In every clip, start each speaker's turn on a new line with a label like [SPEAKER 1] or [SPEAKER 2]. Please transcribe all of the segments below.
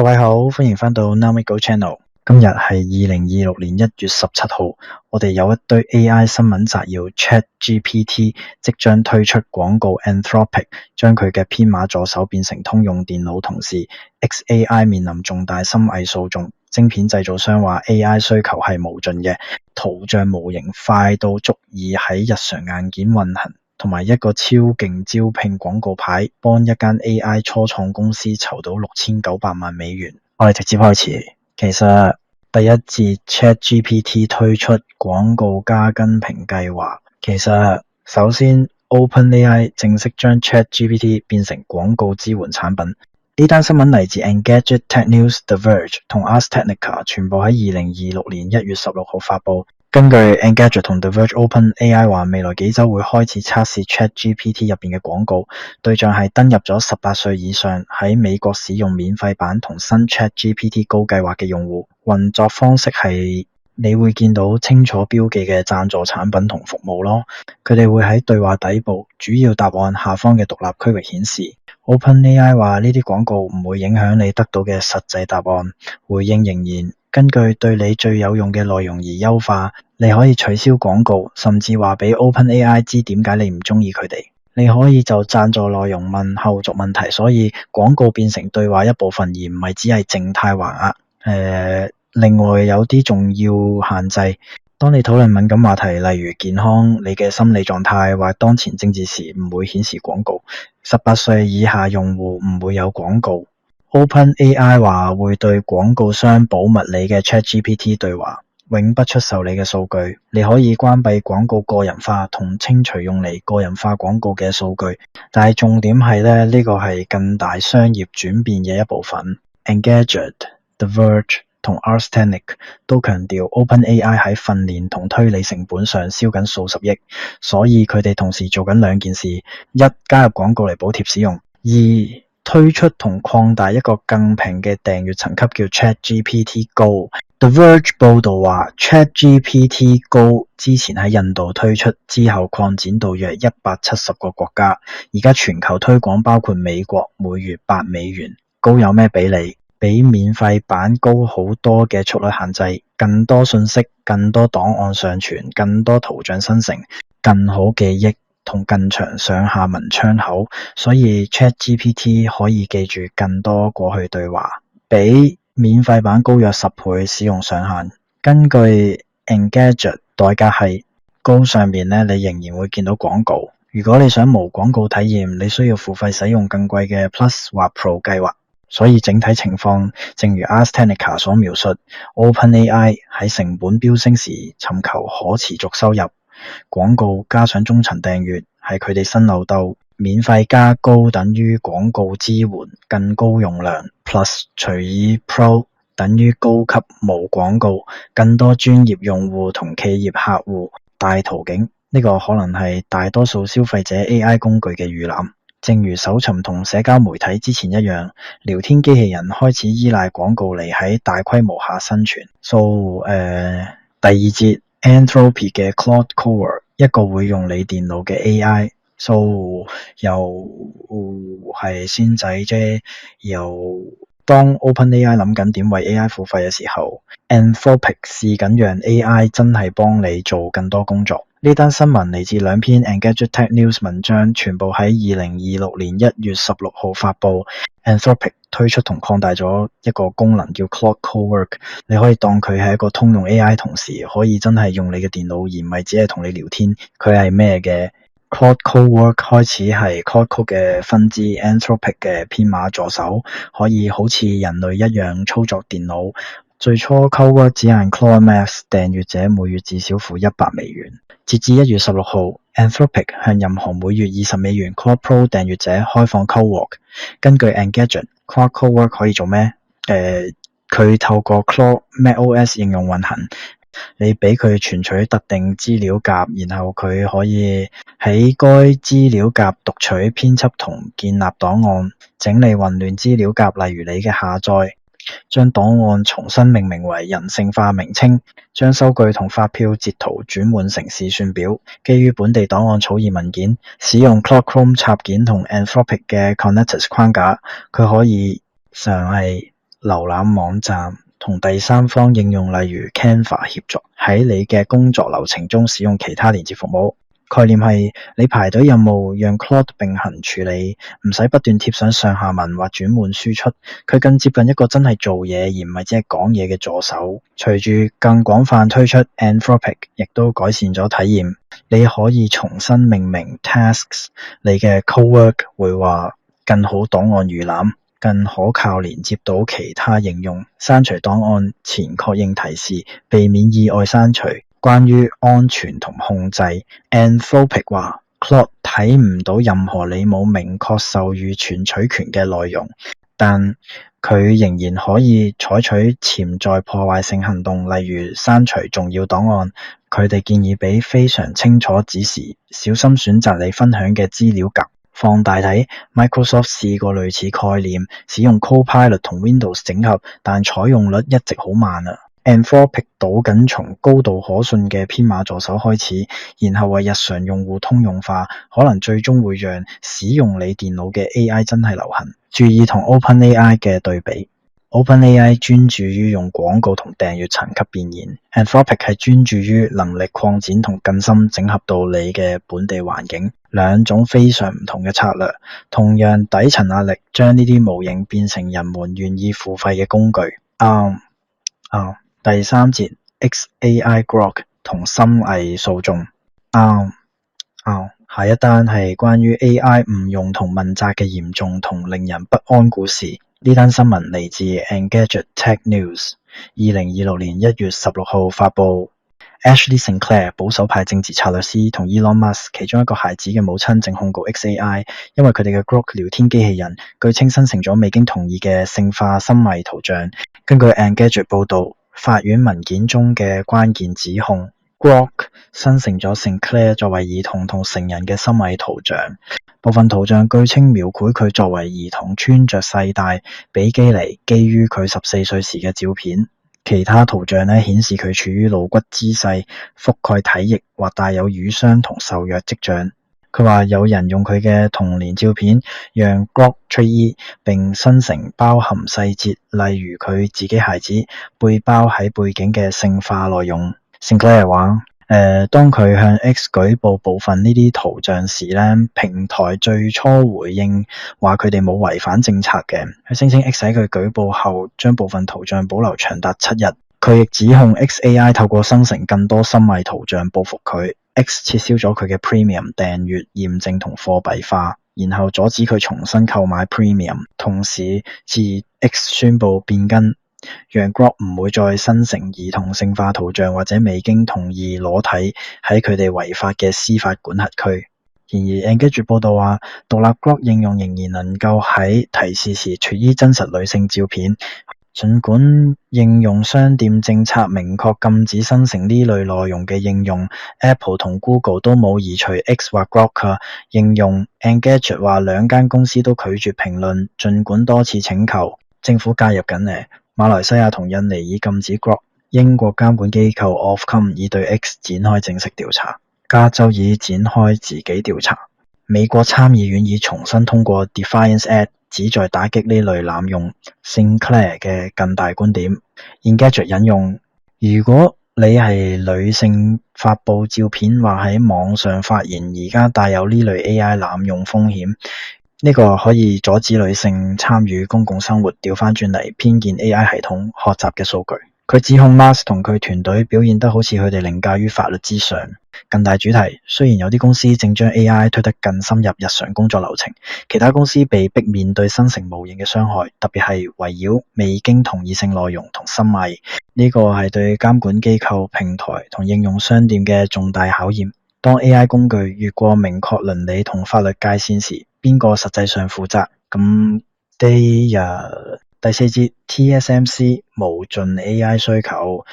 [SPEAKER 1] 各位好，歡迎返到 Namigo Channel。今日係2026年1月17號，我哋有一堆 AI 新聞摘要。ChatGPT 即將推出廣告 Anthropic 將佢嘅編碼助手變成通用電腦，同時 XAI 面臨重大深偽訴訟。晶片製造商話 AI 需求係無盡嘅，圖像模型快到足以喺日常硬件運行，同埋一個超勁招聘廣告牌，幫一間 AI 初創公司籌到6900萬美元。我哋直接開始。其實第一節 ChatGPT 推出廣告加跟評計劃，其實首先 OpenAI 正式將 ChatGPT 變成廣告支援產品。呢單新聞嚟自 Engadget、Tech News、The Verge 同 Ars Technica， 全部喺2026年1月16號發佈。根據 Engadget 同 The Verge，OpenAI 話未來幾週會開始測試 ChatGPT 入邊嘅廣告，對象係登入咗18歲以上，喺美國使用免費版同新 ChatGPT Go 計劃嘅用戶。運作方式係你會見到清楚標記嘅贊助產品同服務咯，佢哋會喺對話底部主要答案下方嘅獨立區域顯示。OpenAI 話呢啲廣告唔會影響你得到嘅實際答案，回應仍然根據對你最有用嘅內容而優化。你可以取消廣告，甚至話俾 OpenAI 知點解你唔鍾意佢哋。你可以就贊助內容問後續問題，所以廣告變成對話一部分，而唔係只係靜態橫額。另外有啲重要限制，當你討論敏感話題，例如健康、你嘅心理狀態或當前政治時，唔會顯示廣告。18歲以下用戶唔會有廣告。OpenAI 話會對廣告商保密你嘅 ChatGPT 對話，永不出售你嘅數據。你可以關閉廣告個人化同清除用嚟個人化廣告嘅數據，但係重點係呢個係更大商業轉變嘅一部分。Engadget、The Verge 同 Ars Technica 都強調 OpenAI 喺訓練同推理成本上燒緊數十億，所以佢哋同時做緊兩件事：一、加入廣告嚟補貼使用；二、推出同擴大一個更平嘅訂閱層級叫 ChatGPT Go。The Verge 報導話 ChatGPT Go 之前喺印度推出，之後擴展到約170個國家，而家全球推廣包括美國，每月8美元。Go 有咩俾你？比免費版高好多嘅速率限制，更多信息，更多檔案上傳，更多圖像生成，更好記憶同更長上下文窗口，所以 ChatGPT 可以記住更多過去對話，比免費版高約10倍使用上限。根據 Engadget 代價係Go上面你仍然會見到廣告。如果你想無廣告體驗，你需要付費使用更貴嘅 Plus 或 Pro 計劃。所以整體情況正如 Ars Technica 所描述， OpenAI 喺成本飆升時尋求可持續收入，廣告加上中層訂閱係佢哋新漏斗。免費加高等於廣告支援更高容量， Plus 除以 Pro 等於高級無廣告，更多專業用戶同企業客戶。大途徑呢個可能係大多數消費者 AI 工具嘅預覽。正如搜尋同社交媒體之前一樣，聊天機器人開始依賴廣告嚟喺大規模下生存。第二節 Anthropic 嘅 Claude Code 一個會用你電腦嘅 AI。又係先仔啫。又當 OpenAI 諗緊點為 AI 付費嘅時候， Anthropic 試緊讓 AI 真係幫你做更多工作。呢單新聞嚟自兩篇 Engadget Tech News 文章，全部喺2026年1月16號發佈。Anthropic 推出同擴大咗一個功能叫 Claude Cowork， 你可以當佢係一個通用 AI， 同時可以真係用你嘅電腦，而唔係只係同你聊天。佢係咩嘅？Claude Cowork 開始係 Claude Code 嘅分支 Anthropic 嘅編碼助手，可以好似人類一樣操作電腦。最初 Cowork 只限 Claude Max 訂閱者每月至少付100美元。截至1月16號 Anthropic 向任何每月20美元 Claude Pro 訂閱者開放 Cowork。根據 Engadget， Claude Cowork 可以做咩？佢透過 Claude macOS 應用運行。你俾佢存取特定資料夾，然後佢可以喺該資料夾讀取、編輯同建立檔案，整理混亂資料夾，例如你嘅下載，將檔案重新命名為人性化名稱，將收據同發票截圖轉換成試算表，基於本地檔案草擬文件，使用 Claude Chrome 插件同 Anthropic 嘅 Connectors 框架，佢可以係瀏覽網站同第三方應用例如 Canva 協助喺你嘅工作流程中使用其他連接服務。概念係你排隊任務讓 Claude 並行處理，唔使不斷貼上上下文或轉換輸出，佢更接近一個真係做嘢而唔係只係講嘢嘅助手。隨住更廣泛推出 Anthropic 亦都改善咗體驗，你可以重新命名 tasks， 你嘅 cowork 會話更好檔案預覽，更可靠連接到其他應用，刪除檔案前確認提示，避免意外刪除。關於安全同控制 Anthropic 話 Claude 睇唔到任何你冇明確授予存取權嘅內容，但佢仍然可以採取潛在破壞性行動，例如刪除重要檔案。佢哋建議俾非常清楚指示，小心選擇你分享嘅資料夾。放大睇 Microsoft 試過類似概念，使用 Copilot 同 Windows 整合，但採用率一直好慢啊。Anthropic 倒緊從高度可信嘅編碼助手開始，然後為日常用戶通用化，可能最終會讓使用你電腦嘅 AI 真係流行。注意同 OpenAI 嘅對比， OpenAI 專注於用廣告同訂閱層級變現， Anthropic 係專注於能力擴展同更深整合到你嘅本地環境，兩種非常唔同嘅策略，同樣底層壓力將呢啲模型變成人們願意付費嘅工具。第三節 XAI Grok 同深偽訴訟。下一單係關於 AI 誤用同問責嘅嚴重同令人不安故事。呢單新聞嚟自 Engadget Tech News， 2026年1月16號發佈。Ashley Sinclair 保守派政治策略師同 Elon Musk 其中一個孩子嘅母親正控告 XAI， 因為佢哋嘅 Grok 聊天機器人據稱生成咗未經同意嘅性化深偽圖像。根據 Engadget 報導，法院文件中嘅關鍵指控 Grok 生成咗 Sinclair 作為兒童同成人嘅深偽圖像，部分圖像據稱描繪佢作為兒童穿着細帶比基尼基於佢14歲時嘅照片，其他圖像顯示佢處於露骨姿勢，覆蓋體液或帶有瘀傷同受虐跡象。佢話有人用佢嘅童年照片讓 Grok train 並生成包含細節，例如佢自己孩子背包喺背景嘅性化內容。Sinclair 話當佢向 X 舉報部分呢啲圖像時平台最初回應話佢哋冇違反政策嘅。佢聲稱 X 喺佢舉報後將部分圖像保留長達7日。佢亦指控 XAI 透過生成更多深偽圖像報復佢。X 撤銷咗佢嘅 Premium 訂閱驗證同貨幣化，然後阻止佢重新購買 Premium， 同時自 X 宣布變更，讓 Grok 唔會再生成兒童性化圖像或者未經同意裸體喺佢哋違法嘅司法管轄區。然而 Engadget 報道話，獨立 Grok 應用仍然能夠喺提示時脫衣真實女性照片。儘管應用商店政策明確禁止生成呢類內容嘅應用， Apple 同 Google 都冇移除 X 或 Grok 應用。Engadget 話兩間公司都拒絕評論，儘管多次請求。政府介入緊呢，馬來西亞同印尼已禁止 Grok， 英國監管機構 Ofcom 已對 X 展開正式調查，加州已展開自己調查。美國參議院已重新通過 Defiance Act， 旨在打擊呢類濫用。Sinclair 嘅更大觀點 Engadget 引用，如果你係女性發佈照片或喺網上發言，而家帶有呢類 AI 濫用風險，呢個可以阻止女性參與公共生活，調翻轉嚟偏見 AI 系統學習嘅數據。佢指控 Musk 同佢團隊表現得好似佢哋凌駕於法律之上。更大主題，雖然有啲公司正將 AI 推得更深入日常工作流程，其他公司被迫面對生成模型嘅傷害，特別係圍繞未經同意性內容同深偽。呢個係對監管機構、平台同應用商店嘅重大考驗。當 AI 工具越過明確倫理同法律界線時，邊個實際上負責？咁第四節 TSMC 無盡 AI 需求。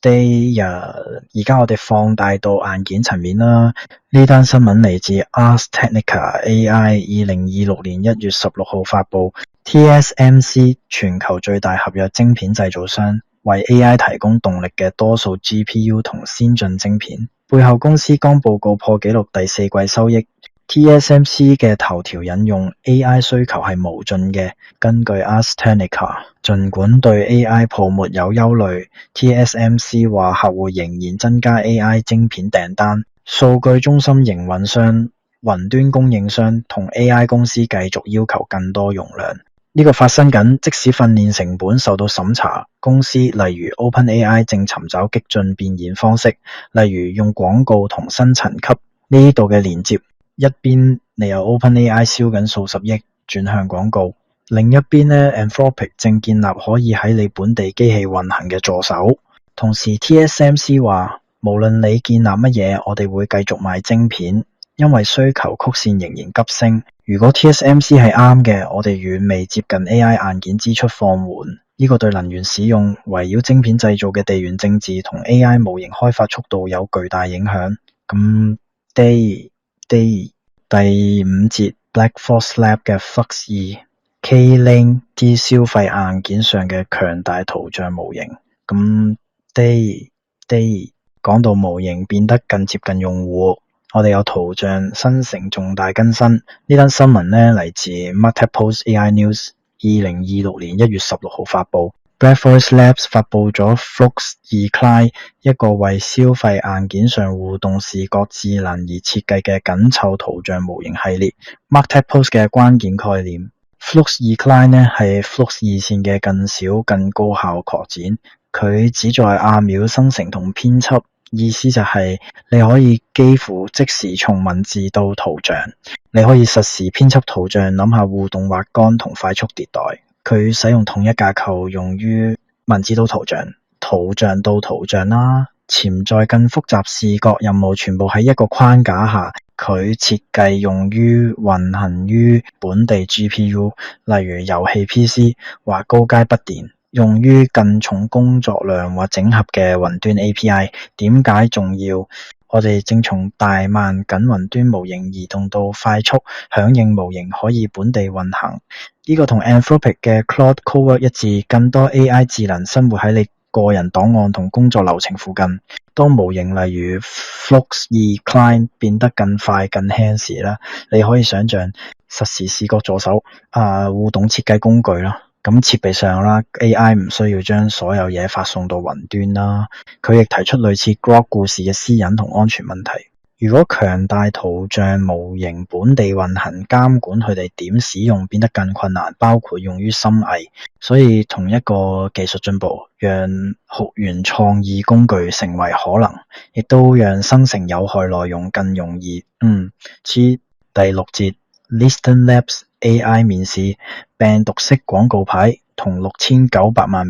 [SPEAKER 1] 而家我哋放大到硬件層面啦。呢單新聞嚟自 Ars Technica AI， 2026年1月16號發佈。TSMC 全球最大合約晶片製造商，為 AI 提供動力嘅多數 GPU 同先進晶片。背後公司剛報告破紀錄第四季收益， TSMC 嘅頭條引用 AI 需求係無盡嘅。根據 Ars Technica， 儘管對 AI 泡沫有憂慮， TSMC 話客戶仍然增加 AI 晶片訂單，數據中心營運商、雲端供應商同 AI 公司繼續要求更多容量。呢個發生緊，即使訓練成本受到審查，公司例如 OpenAI 正尋找激進變現方式，例如用廣告同新層級。呢度嘅連接，一邊你有 OpenAI 燒緊數十億轉向廣告，另一邊呢 Anthropic 正建立可以喺你本地機器運行嘅助手。同時 TSMC 話，無論你建立乜嘢，我哋會繼續賣晶片，因為需求曲線仍然急升。如果 TSMC 係啱嘅，我哋遠未接近 AI 硬件支出放緩。呢個對能源使用、圍繞晶片製造嘅地緣政治同 AI 模型開發速度有巨大影響。咁第五節 Black Forest Labs 嘅 Flux-E K-Lane 啲消費硬件上嘅強大圖像模型。咁講到模型變得更接近用戶，我哋有圖像生成重大更新。呢單新聞呢嚟自 Marketpost AI News 2026年1月16號發佈。Black Forest Labs 發佈咗 Flux-E Client， 一個為消費硬件上互動視覺智能而設計嘅緊湊圖像模型系列。Marketpost 嘅關鍵概念 Flux-E Client 呢係 Flux-E 線嘅更小更高效擴展，佢旨在亞秒生成同編輯，意思就係你可以幾乎即時從文字到圖像，你可以實時編輯圖像，諗下互動滑桿同快速迭代。佢使用統一架構，用於文字到圖像、圖像到圖像啦。潛在更複雜視覺任務全部喺一個框架下。佢設計用於運行於本地 GPU， 例如遊戲 PC 或高階筆電，用於更重工作量或整合嘅雲端 API。點解重要？我哋正從大慢緊雲端模型移動到快速響應模型可以本地運行。呢個同 Anthropic 嘅 Claude Cowork 一致，更多 AI 智能生活喺你個人檔案同工作流程附近。當模型例如 Flux-E Client 變得更快更輕時，你可以想象實時視覺助手、互動設計工具啦。咁設備上啦 ，AI 唔需要將所有嘢發送到雲端啦。佢亦提出類似 Grok 故事嘅私隱同安全問題。如果強大圖像模型本地運行，監管佢哋點使用變得更困難，包括用於深偽。所以同一個技術進步，讓學園創意工具成為可能，亦都讓生成有害內容更容易。第六節 Listen Labs AI 面試病毒式廣告牌同$6900萬。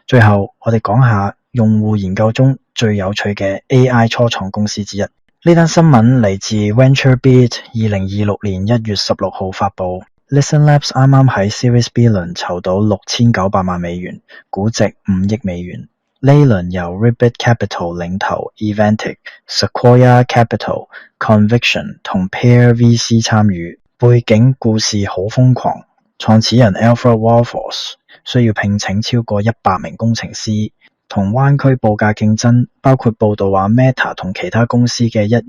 [SPEAKER 1] 最後我哋講下用戶研究中最有趣嘅 AI 初創公司之一。呢單新聞嚟自 VentureBeat 2026年1月16號發佈。Listen Labs 啱啱喺 Series B 輪籌到$6900萬，估值$5億。呢輪由 Ribbit Capital 領投 Eventic、Sequoia Capital、Conviction 同 Pear VC 參與。背景故事好瘋狂，創始人 Alfred Wolfors需要聘請超過100名工程師，同灣區報價競爭，包括報道話 Meta 同其他公司嘅$1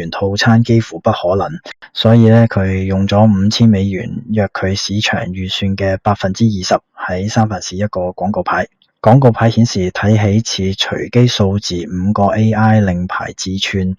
[SPEAKER 1] 億套餐幾乎不可能，所以佢用咗$5000約佢市場預算嘅20%喺三藩市一個廣告牌。廣告牌顯示睇起似隨機數字5個 AI 令牌自串。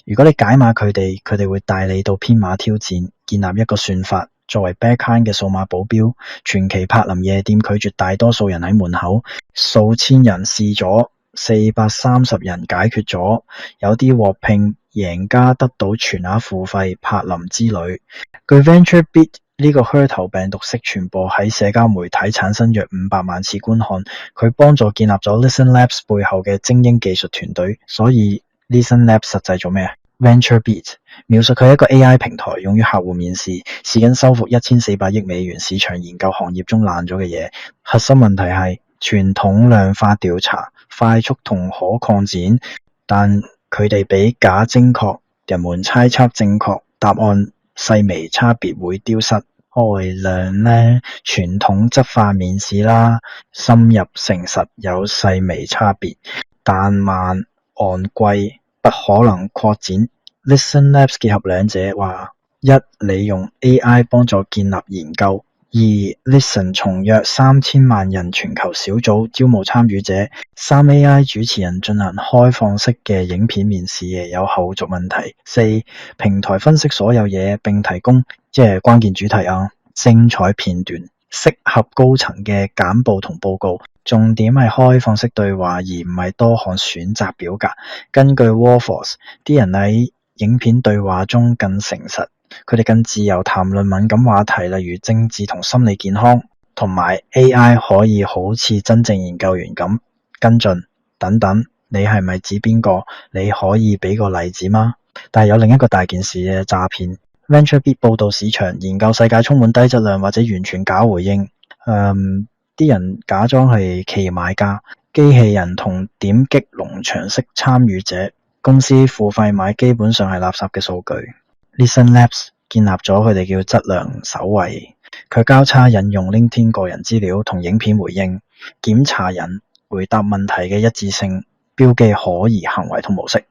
[SPEAKER 1] 如果你解碼佢哋會帶你到編碼挑戰，建立一個算法作為 backend 嘅數碼保鏢。傳奇柏林夜店拒絕大多數人喺門口，數千人試咗，430人解決咗，有啲獲聘，贏家得到全額付費。柏林之旅。據 VentureBeat 呢個噱頭病毒式傳播喺社交媒體產生約500萬次觀看，佢幫助建立咗 Listen Labs 背後嘅精英技術團隊。所以 Listen Labs 實際做咩？VentureBeat 描述佢係一個 AI 平台，用於客戶面試，試緊收復$1400億市場研究行業中爛咗嘅嘢。核心問題係傳統量化調查快速同可擴展，但佢哋比假精確，人們猜測正確答案細微差別會丟失。外量呢，傳統質化面試啦，深入誠實有細微差別，但慢昂貴不可能擴展。Listen Labs 結合兩者，話一你用 AI 幫助建立研究，二 Listen 從約3000萬人全球小組招募參與者，三 AI 主持人進行開放式嘅影片面試，有後續問題，四平台分析所有嘢並提供即係關鍵主題精彩片段，適合高層嘅簡報同報告，重點係開放式對話而唔係多項選擇表格。根據 Warforce， 啲人喺影片對話中更誠實，佢哋更自由談論敏感話題，例如政治同心理健康，同埋 AI 可以好似真正研究員咁跟進等等。你係咪指邊個？你可以俾個例子嗎？但係有另一個大件事嘅詐騙。VentureBeat 報導市場研究世界充滿低質量或者完全假回應，啲人假裝係企業買家，機器人同點擊農場式參與者，公司付費買基本上係垃圾嘅數據。Listen Labs 建立咗佢哋叫質量守衛，佢交叉引用 LinkedIn 個人資料同影片回應，檢查人回答問題嘅一致性，標記可疑行為同模式。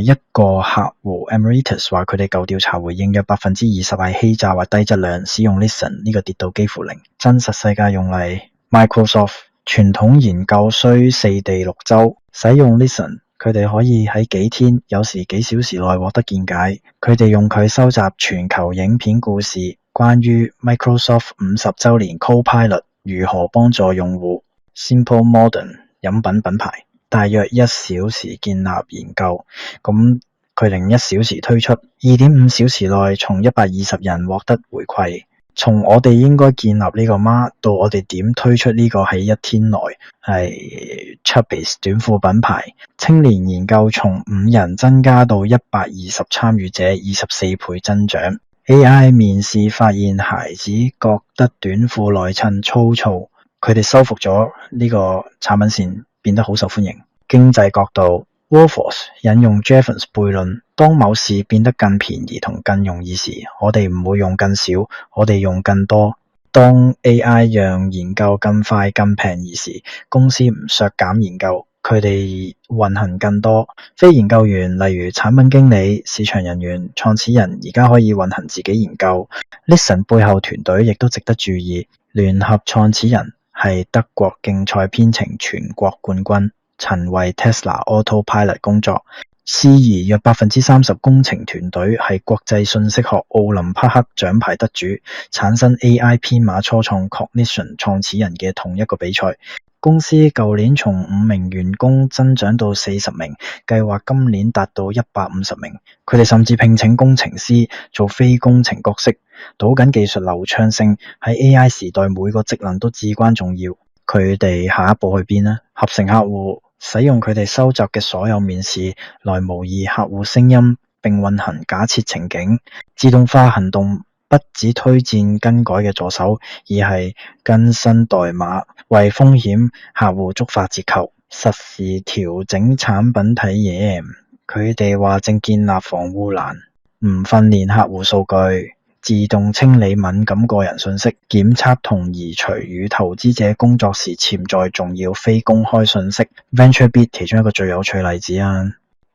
[SPEAKER 1] 一個客戶 Emeritus 話佢哋舊調查回應約 20% 係欺詐或低質量，使用 Listen 呢個跌到幾乎零。真實世界用例 Microsoft 傳統研究需4地6週，使用 Listen 佢哋可以喺幾天，有時幾小時內獲得見解。佢哋用佢收集全球影片故事，關於 Microsoft 50週年 Copilot 如何幫助用戶。Simple Modern 飲品品牌大約1小時建立研究，咁佢哋1小時推出 2.5 小時內從120人獲得回饋。從我哋應該建立呢個嗎到我哋點推出呢個喺1天內，係 Chubbies 短褲品牌青年研究從5人增加到120參與者，24倍增長。 AI 面試發現孩子覺得短褲內襯粗糙，佢哋修復咗呢個產品線，變得好受歡迎。經濟角度 Warforce 引用 Jevons 悖論，當某事變得更便宜同更容易時，我哋唔會用更少，我哋用更多。當 AI 讓研究更快更便宜時，公司唔削減研究，佢哋運行更多。非研究員例如產品經理、市場人員、創始人而家可以運行自己研究。 Listen 背後團隊亦都值得注意，聯合創始人係德國競賽編程全國冠軍，曾為 Tesla Autopilot 工作。司儀約 30% 工程團隊係國際信息學奧林匹克獎牌得主，產生 AI 編碼初創 Cognition 創始人嘅同一個比賽。公司舊年從5名員工增長到40名，計劃今年達到150名。佢哋甚至聘請工程師做非工程角色，賭緊技術流暢性。喺 AI 時代，每個職能都至關重要。佢哋下一步去邊呢？合成客戶使用佢哋收集嘅所有面試來模擬客戶聲音，並運行假設情景。自動化行動不只推薦更改嘅助手，而係更新代碼，為風險客戶觸發折扣。實時調整產品體驗，佢哋話正建立防護欄，唔訓練客戶數據，自動清理敏感個人信息，檢測同移除與投資者工作時潛在重要非公開信息。VentureBeat 其中一個最有趣例子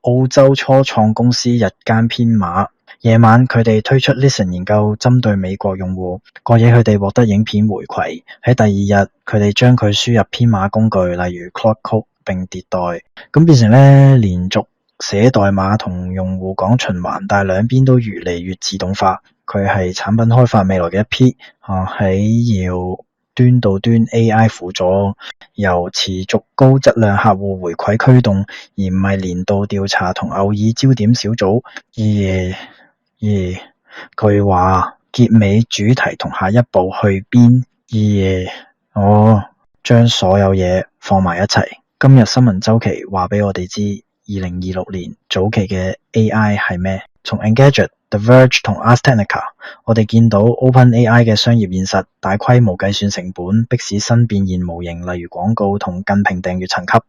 [SPEAKER 1] 澳洲初創公司日間編碼，夜晚佢哋推出 Listen 研究針對美國用戶，過夜佢哋獲得影片回饋。喺第二日佢哋將佢輸入編碼工具，例如 Claude Code 並迭代，咁變成連續寫代碼同用戶講循環，但係兩邊都越嚟越自動化。佢係產品開發未來嘅一批，喺要端到端 AI 輔助，由持續高質量客戶回饋驅動，而唔係年度調查同偶爾焦點小組。佢話結尾主題同下一步去邊？我將所有嘢放埋一齊。今日新聞週期話俾我哋知，2026年早期嘅 AI 係咩？從 Engadget、The Verge 同 Ars Technica， 我哋見到 OpenAI 嘅商業現實，大規模計算成本，迫使新變現模型，例如廣告同近屏訂閱層級，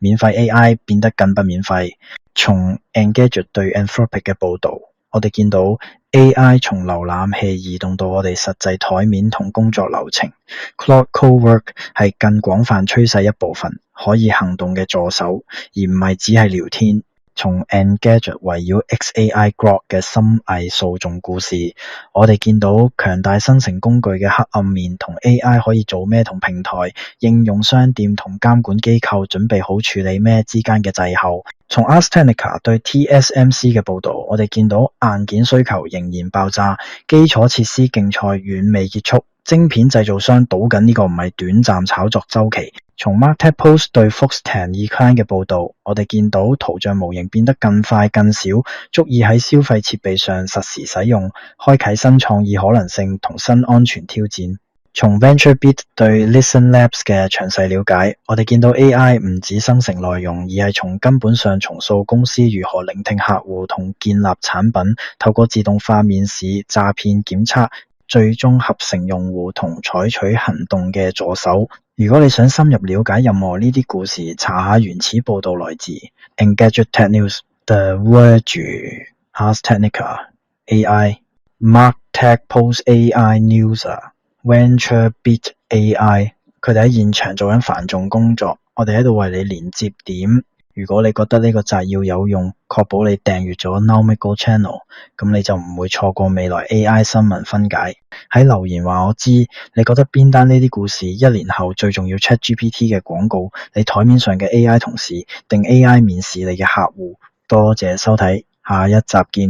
[SPEAKER 1] 免費 AI 變得更不免費。從 Engadget 對 Anthropic 嘅報導，我哋見到 AI 從瀏覽器移動到我哋實際台面同工作流程。Claude Cowork 係更廣泛趨勢一部分，可以行動嘅助手，而唔係只係聊天。從 Engadget 圍繞 XAI Grok 嘅深偽訴訟故事，我哋見到強大生成工具嘅黑暗面同 AI 可以做咩同平台、應用商店同監管機構準備好處理咩之間嘅滯後。從 Ars Technica 對 TSMC 嘅報導，我哋見到硬件需求仍然爆炸，基礎設施競賽遠未結束，晶片製造商賭緊呢個唔係短暫炒作週期。從 Market Post 對 Foxconn Eclipse 嘅報導，我哋見到圖像模型變得更快更小，足以喺消費設備上實時使用，開啟新創意可能性同新安全挑戰。從 VentureBeat 對 Listen Labs 嘅詳細了解，我哋見到 AI 唔止生成內容，而係從根本上重塑公司如何聆聽客戶同建立產品，透過自動化面試、詐騙檢測，最終合成用戶同採取行動嘅助手。如果你想深入了解任何呢啲故事，查下原始報導來自 Engadget Tech News、The Verge、Ars Technica、AI、MarkTech Post AI News、VentureBeat AI， 佢哋喺現場做緊繁重工作，我哋喺度為你連接點。如果你覺得呢個摘要有用，確保你訂閱咗 Nomical Channel， 咁你就唔會錯過未來 AI 新聞分解。喺留言話我知，你覺得邊單呢啲故事1年後最重要 ChatGPT 嘅廣告，你台面上嘅 AI 同事定 AI 面試你嘅客戶？多謝收睇，下一集見。